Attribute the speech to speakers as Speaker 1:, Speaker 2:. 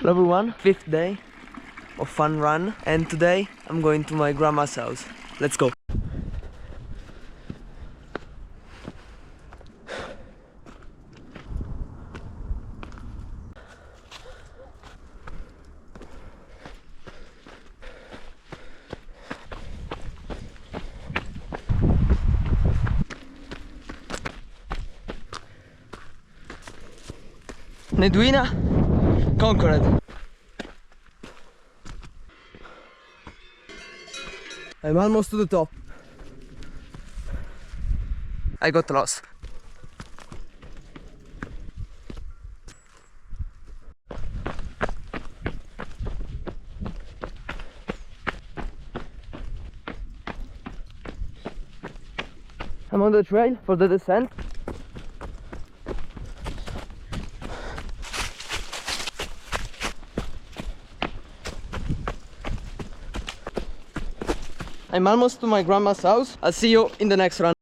Speaker 1: Hello everyone, fifth day of fun run, and today I'm going to my grandma's house. Let's go. Nedwina conquered. I'm almost to the top. I got lost. I'm on the trail for the descent. I'm almost to my grandma's house. I'll see you in the next run.